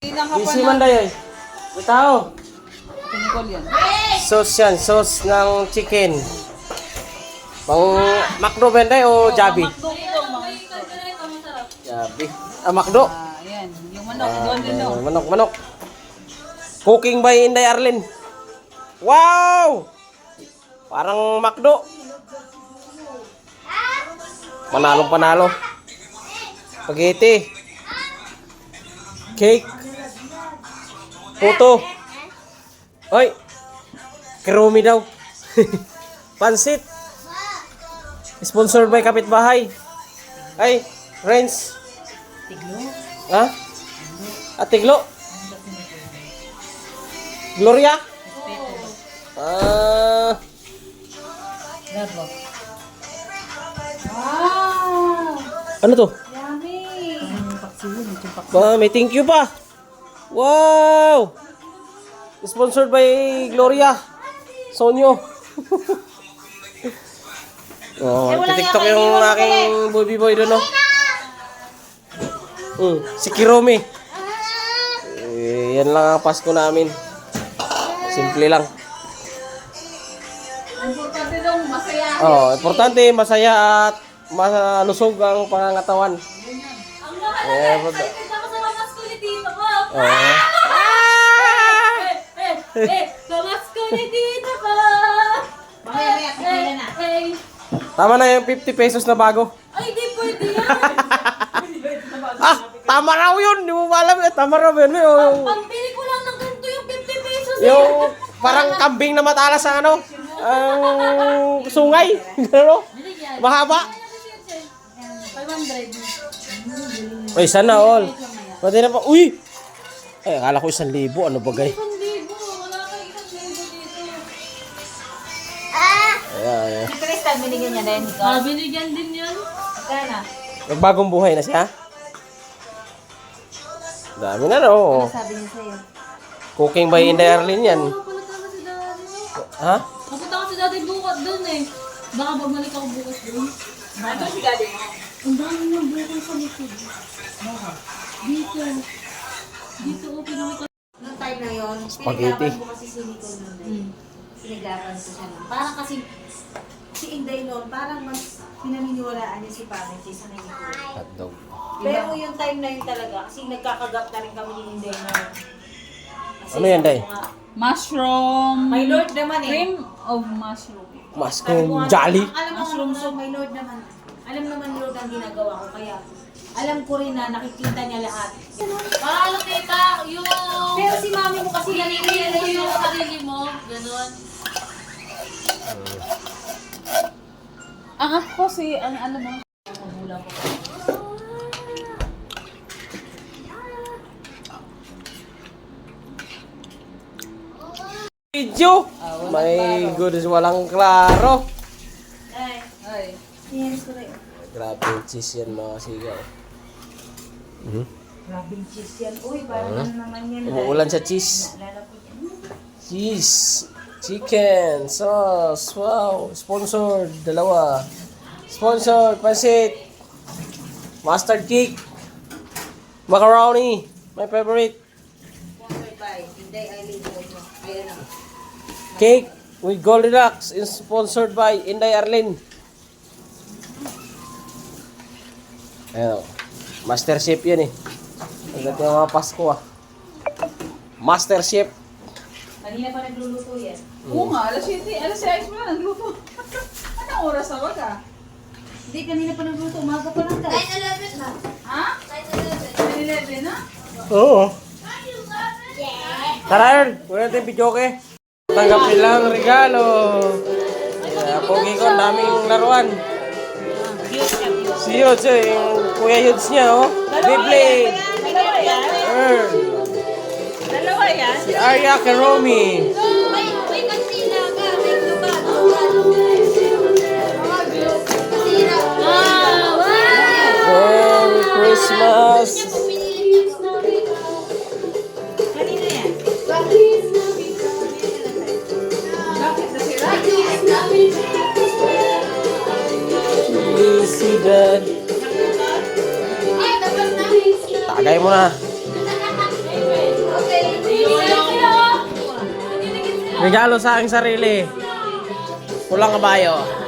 Busy man dayo. May tao. Sauce yan. Sauce ng chicken. Pang McDo ba day o Jollibee? Jollibee. Ah, McDo. Ayan, yung manok, doon din daw. Manok. Cooking by Inday Arlene. Wow! Parang McDo. Panalo. Spaghetti. Cake. Puto. Oy. Kerumi daw. Pansit. Sponsored by Kapitbahay. Ay, Renz. Tiglo. Ha? Tiglo. Gloria? Gabo. Wow! Ano to? Yummy! May thank you pa. Wow! Sponsored by Gloria. Sonyo. TikTok yung aking boy doon, no? Si Kirome. Yan lang ang Pasko namin. Simple lang. Importante daw, masaya. Importante, masaya at malusog ang pangangatawan. Ang lahat na excited ako sa Pamasko ni Tito ko. Pamasko ni Tito ko. Mamaya, pipila na. Tama na yung 50 pesos na bago. Ay, di pwede yan. Tama raw yun. Di mo alam yun. Tama raw yun. Pambili ko lang ng ganito yung 50 pesos. Yung parang kambing na matalas ang ano. Ang sungay. Ano? Mahaba. 500. Ay, sana all. Pwede na pa. Uy! Ay, akala ko 1,000. Ano bagay? 1,000. Wala kang 1,000 dito. Ayan. Si Crystal, binigyan niya din ito. Binigyan din yan. Magkano? Nagbagong buhay na siya. Dami na no. Sabi niya sa'yo. Cooking by Inday Arlene yan. Pupunta ka si Daddy. Ha? Pupunta ka si Daddy bukas dun eh. Baka bumalik ako bukas dun. Ito si Daddy mo. Ang dami ng bukas sa likod. Dito. Dito o pinakita. Noong time na yun, Spaghetti. pinaglaban ko kasi si Nicole noon. Pinaglaban ko siya noon. Parang kasi si Inday noon, parang mas pinaniniwalaan niya si Papa kaysa na Nicole. Hotdog. Pero yung time na yun talaga, kasi nagkakagap na rin kami ni Inday noon. Kasi Ano yan, Day? sabi ko nga, Mushroom. My Lord naman eh. Cream of mushroom. Mas Sabi ko kung nga, jolly. Alam mo mushroom so my Lord naman. Alam naman ni Lord ang ginagawa ko, kaya alam ko rin na nakikita niya lahat. Ano tita? Yung... Pero si mami mo kasi Naniniyan mo yung sarili mo. Ganon. Ang ako si... Ang ano mo? Video. My goodness, walang klaro. Ay, Ay. yes ko rin. Grabe yung cheese yan mga sigaw. Grabing cheese yan. Uy, parang ano naman yan. Umuulan sa cheese. Naalala ko yan. Cheese. Chicken. Sauce. Wow. Sponsored. Dalawa. Sponsored. Pansit. Mustard cake. Macaroni. My favorite. Sponsored by Inday Eileen Bono. Ayan na. Cake with Goldilocks is sponsored by Inday Arlene. Ayan o. Master Chef yan eh. Ang dating mga Pasko ah. Master Chef. Kanina pa nagluluto yan. Oo nga, alas 7. Alas 6 mo na nagluto. Anong oras na wag ah? Hindi, kanina pa nagluluto. Umaga pa lang daw. 9:11 na. Ha? 9:11 na? Oo. Tara yun. Wala natin video ke. Tanggap nilang regalo. Kaya pogi ko, daming laruan. Si Yods eh, yung Kuya Yods niya oh. Beyblade. Dalawa yan? Earn. Dalawa yan? Si Arya Keromi. May kansila ka. May lupa. Merry Christmas. Kanina yan? Bakit nasira? Tagay mo na. Regalo sa aking sarili. Pulang kabayo.